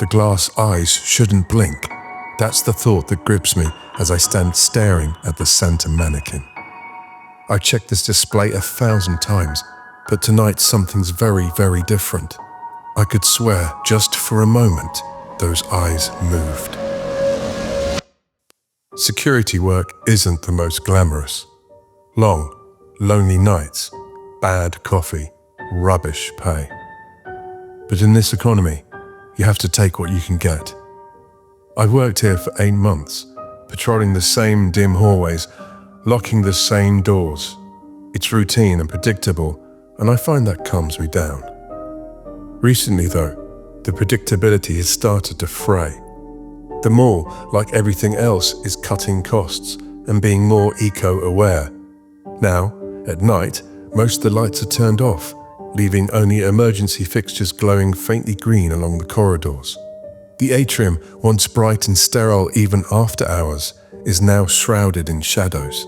The glass eyes shouldn't blink. That's the thought that grips me as I stand staring at the Santa Mannequin. I've checked this display 1,000 times, but tonight something's very, very different. I could swear, just for a moment, those eyes moved. Security work isn't the most glamorous. Long, lonely nights, bad coffee, rubbish pay. But in this economy, you have to take what you can get. I've worked here for 8 months, patrolling the same dim hallways, locking the same doors. It's routine and predictable, and I find that calms me down. Recently though, the predictability has started to fray. The mall, like everything else, is cutting costs and being more eco-aware. Now, at night, most of the lights are turned off, leaving only emergency fixtures glowing faintly green along the corridors. The atrium, once bright and sterile even after hours, is now shrouded in shadows,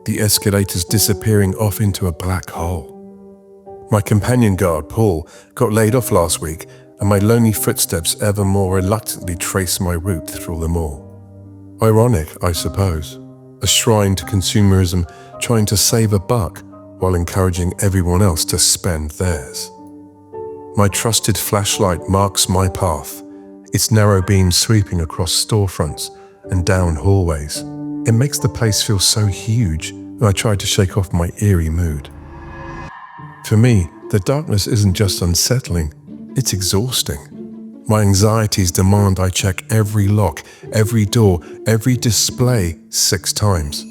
the escalators disappearing off into a black hole. My companion guard, Paul, got laid off last week, and my lonely footsteps ever more reluctantly trace my route through the mall. Ironic, I suppose. A shrine to consumerism, trying to save a buck while encouraging everyone else to spend theirs. My trusted flashlight marks my path, its narrow beam sweeping across storefronts and down hallways. It makes the place feel so huge, and I try to shake off my eerie mood. For me, the darkness isn't just unsettling, it's exhausting. My anxieties demand I check every lock, every door, every display 6 times.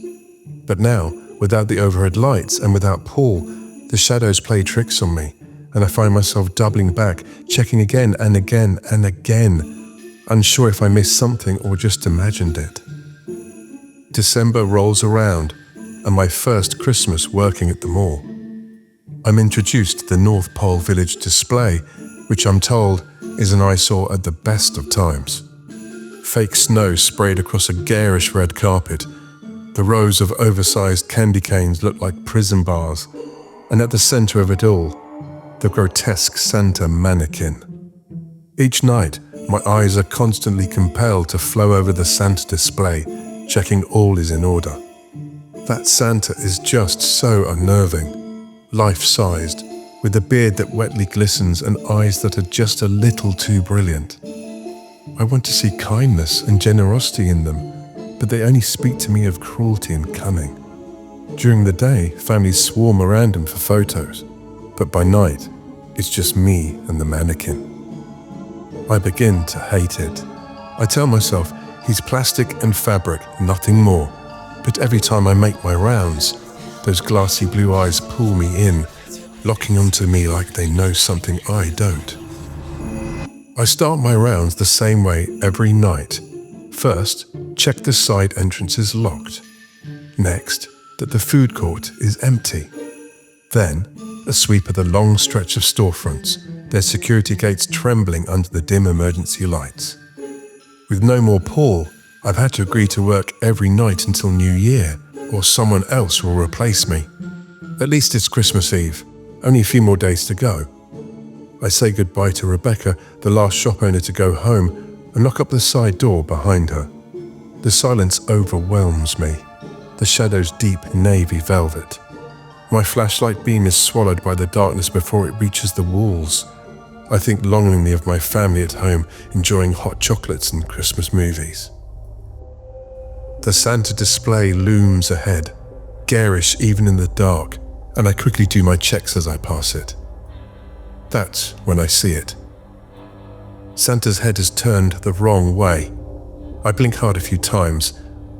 But now, without the overhead lights and without Paul, the shadows play tricks on me, and I find myself doubling back, checking again and again and again, unsure if I missed something or just imagined it. December rolls around, and my first Christmas working at the mall. I'm introduced to the North Pole Village display, which I'm told is an eyesore at the best of times. Fake snow sprayed across a garish red carpet. The rows of oversized candy canes look like prison bars, and at the center of it all, the grotesque Santa Mannequin. Each night, my eyes are constantly compelled to flow over the Santa display, checking all is in order. That Santa is just so unnerving, life-sized, with a beard that wetly glistens and eyes that are just a little too brilliant. I want to see kindness and generosity in them, but they only speak to me of cruelty and cunning. During the day, families swarm around him for photos, but by night, it's just me and the mannequin. I begin to hate it. I tell myself he's plastic and fabric, nothing more, but every time I make my rounds, those glassy blue eyes pull me in, locking onto me like they know something I don't. I start my rounds the same way every night. First, check the side entrance is locked. Next, that the food court is empty. Then, a sweep of the long stretch of storefronts, their security gates trembling under the dim emergency lights. With no more Paul, I've had to agree to work every night until New Year, or someone else will replace me. At least it's Christmas Eve. Only a few more days to go. I say goodbye to Rebecca, the last shop owner to go home, and lock up the side door behind her. The silence overwhelms me, the shadows deep navy velvet. My flashlight beam is swallowed by the darkness before it reaches the walls. I think longingly of my family at home, enjoying hot chocolates and Christmas movies. The Santa display looms ahead, garish even in the dark, and I quickly do my checks as I pass it. That's when I see it. Santa's head is turned the wrong way. I blink hard a few times,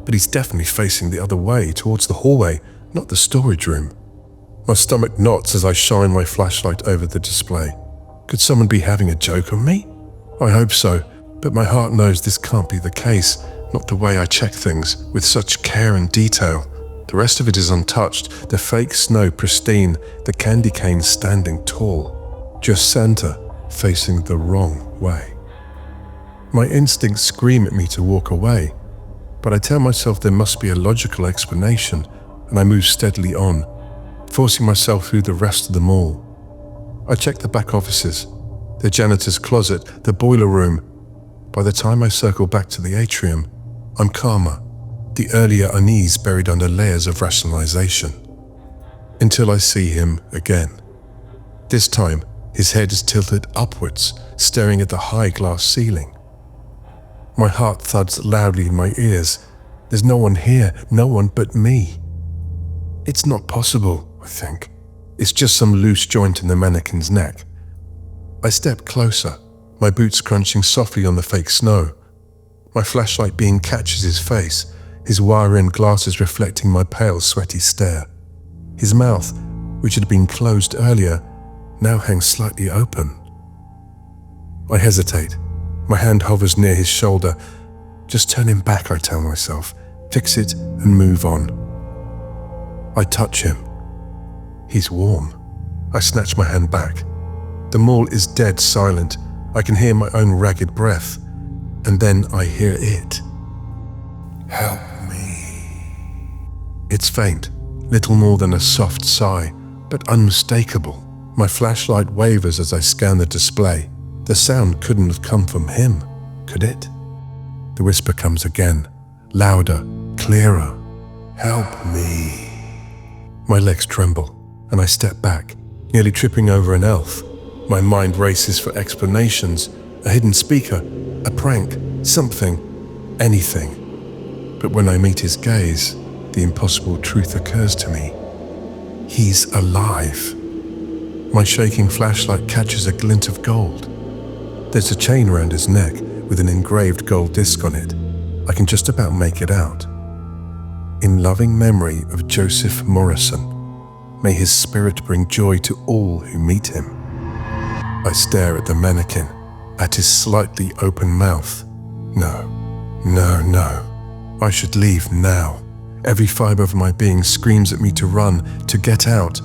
but he's definitely facing the other way, towards the hallway, not the storage room. My stomach knots as I shine my flashlight over the display. Could someone be having a joke on me? I hope so, but my heart knows this can't be the case, not the way I check things, with such care and detail. The rest of it is untouched, the fake snow pristine, the candy canes standing tall. Just Santa facing the wrong way. My instincts scream at me to walk away, but I tell myself there must be a logical explanation, and I move steadily on, forcing myself through the rest of the mall. I check the back offices, the janitor's closet, the boiler room, By the time I circle back to the atrium, I'm calmer, the earlier unease buried under layers of rationalization. Until I see him again. This time, his head is tilted upwards, staring at the high glass ceiling. My heart thuds loudly in my ears. There's no one here, no one but me. It's not possible, I think. It's just some loose joint in the mannequin's neck. I step closer, my boots crunching softly on the fake snow. My flashlight beam catches his face, his wire-rimmed glasses reflecting my pale, sweaty stare. His mouth, which had been closed earlier, now hangs slightly open. I hesitate. My hand hovers near his shoulder. Just turn him back, I tell myself. Fix it and move on. I touch him. He's warm. I snatch my hand back. The mall is dead silent. I can hear my own ragged breath. And then I hear it. Help me. It's faint, little more than a soft sigh, but unmistakable. My flashlight wavers as I scan the display. The sound couldn't have come from him, could it? The whisper comes again, louder, clearer. Help me. My legs tremble, and I step back, nearly tripping over an elf. My mind races for explanations, a hidden speaker, a prank, something, anything. But when I meet his gaze, the impossible truth occurs to me. He's alive. My shaking flashlight catches a glint of gold. There's a chain around his neck with an engraved gold disc on it. I can just about make it out. In loving memory of Joseph Morrison, may his spirit bring joy to all who meet him. I stare at the mannequin, at his slightly open mouth. No. I should leave now. Every fiber of my being screams at me to run, to get out.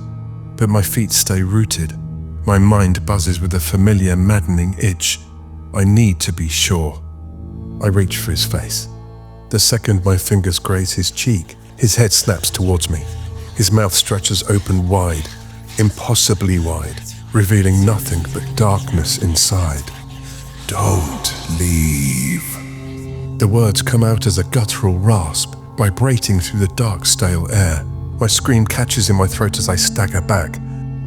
But my feet stay rooted. My mind buzzes with a familiar, maddening itch. I need to be sure. I reach for his face. The second my fingers graze his cheek, his head snaps towards me. His mouth stretches open wide, impossibly wide, revealing nothing but darkness inside. Don't leave. The words come out as a guttural rasp, vibrating through the dark, stale air. My scream catches in my throat as I stagger back.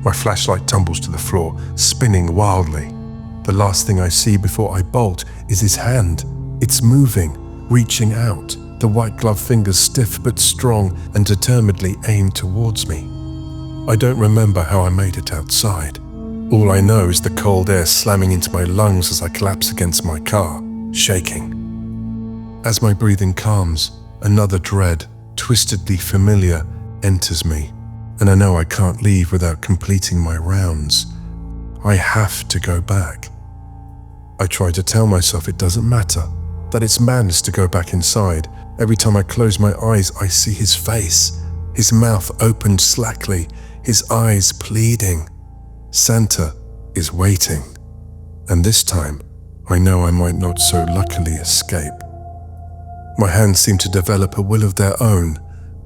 My flashlight tumbles to the floor, spinning wildly. The last thing I see before I bolt is his hand. It's moving, reaching out, the white gloved fingers stiff but strong and determinedly aimed towards me. I don't remember how I made it outside. All I know is the cold air slamming into my lungs as I collapse against my car, shaking. As my breathing calms, another dread, twistedly familiar, enters me, and I know I can't leave without completing my rounds. I have to go back. I try to tell myself it doesn't matter, that it's madness to go back inside. Every time I close my eyes, I see his face, his mouth opened slackly, his eyes pleading. Santa is waiting, and this time, I know I might not so luckily escape. My hands seem to develop a will of their own,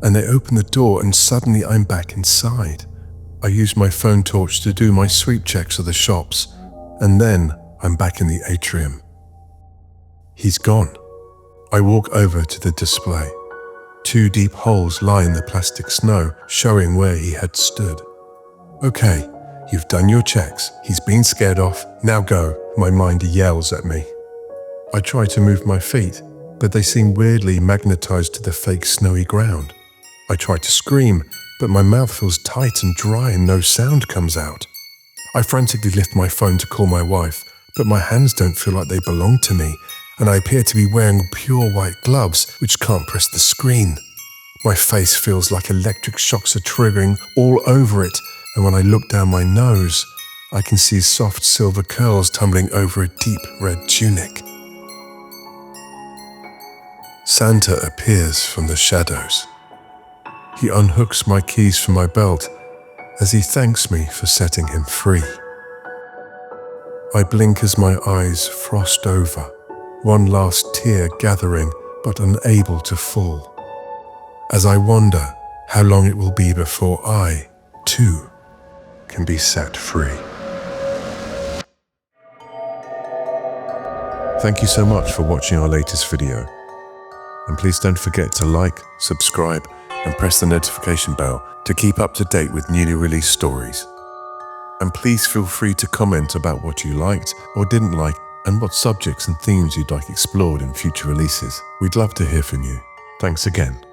and they open the door and suddenly I'm back inside. I use my phone torch to do my sweep checks of the shops, and then I'm back in the atrium. He's gone. I walk over to the display. 2 deep holes lie in the plastic snow, showing where he had stood. Okay, you've done your checks. He's been scared off. Now go, my mind yells at me. I try to move my feet, but they seem weirdly magnetized to the fake snowy ground. I try to scream, but my mouth feels tight and dry and no sound comes out. I frantically lift my phone to call my wife, but my hands don't feel like they belong to me, and I appear to be wearing pure white gloves which can't press the screen. My face feels like electric shocks are triggering all over it, and when I look down my nose, I can see soft silver curls tumbling over a deep red tunic. Santa appears from the shadows. He unhooks my keys from my belt as he thanks me for setting him free. I blink as my eyes frost over, one last tear gathering but unable to fall, as I wonder how long it will be before I, too, can be set free. Thank you so much for watching our latest video. And please don't forget to like, subscribe, and press the notification bell to keep up to date with newly released stories. And please feel free to comment about what you liked or didn't like and what subjects and themes you'd like explored in future releases. We'd love to hear from you. Thanks again.